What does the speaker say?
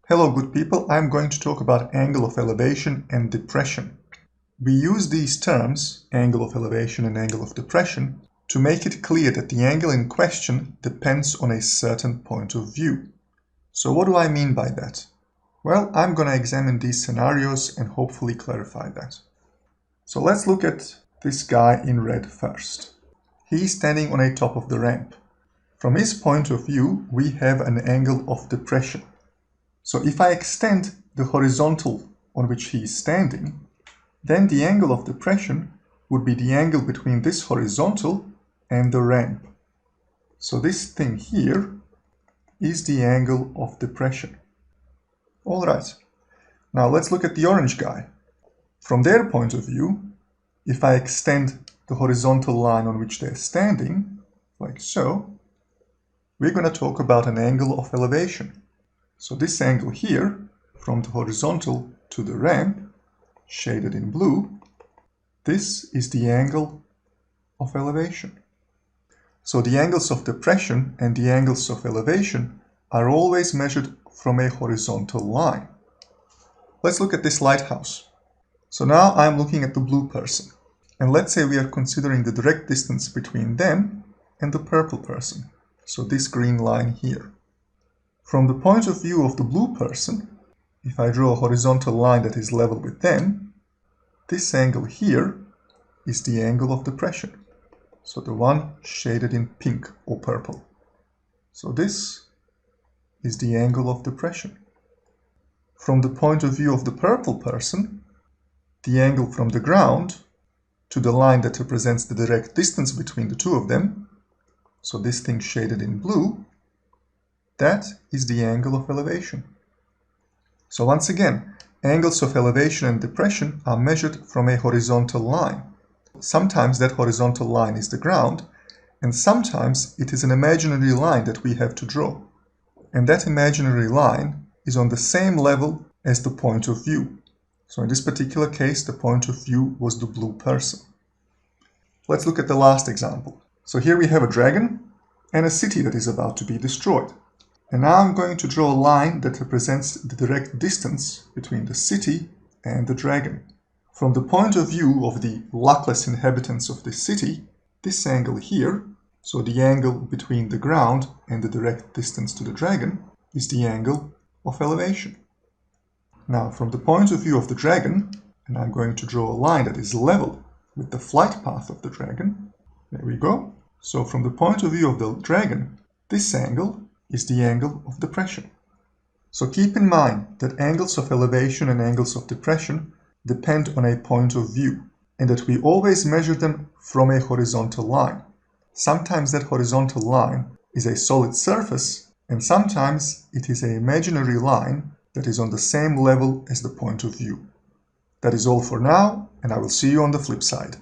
Hello good people, I'm going to talk about angle of elevation and depression. We use these terms, angle of elevation and angle of depression, to make it clear that the angle in question depends on a certain point of view. So what do I mean by that? Well, I'm going to examine these scenarios and hopefully clarify that. So let's look at this guy in red first. He's standing on a top of the ramp. From his point of view, we have an angle of depression. So if I extend the horizontal on which he is standing, then the angle of depression would be the angle between this horizontal and the ramp. So this thing here is the angle of depression. Alright, now let's look at the orange guy. From their point of view, if I extend the horizontal line on which they're standing, like so, we're going to talk about an angle of elevation. So this angle here, from the horizontal to the ramp, shaded in blue, this is the angle of elevation. So the angles of depression and the angles of elevation are always measured from a horizontal line. Let's look at this lighthouse. So now I'm looking at the blue person. And let's say we are considering the direct distance between them and the purple person. So this green line here. From the point of view of the blue person, if I draw a horizontal line that is level with them, this angle here is the angle of depression. So the one shaded in pink or purple. So this is the angle of depression. From the point of view of the purple person, the angle from the ground to the line that represents the direct distance between the two of them, so this thing shaded in blue, that is the angle of elevation. So once again, angles of elevation and depression are measured from a horizontal line. Sometimes that horizontal line is the ground, and sometimes it is an imaginary line that we have to draw. And that imaginary line is on the same level as the point of view. So in this particular case, the point of view was the blue person. Let's look at the last example. So here we have a dragon and a city that is about to be destroyed. And now I'm going to draw a line that represents the direct distance between the city and the dragon. From the point of view of the luckless inhabitants of this city, this angle here, so the angle between the ground and the direct distance to the dragon, is the angle of elevation. Now, from the point of view of the dragon, and I'm going to draw a line that is level with the flight path of the dragon. There we go. So from the point of view of the dragon, this angle is the angle of depression. So keep in mind that angles of elevation and angles of depression depend on a point of view, and that we always measure them from a horizontal line. Sometimes that horizontal line is a solid surface, and sometimes it is an imaginary line that is on the same level as the point of view. That is all for now, and I will see you on the flip side.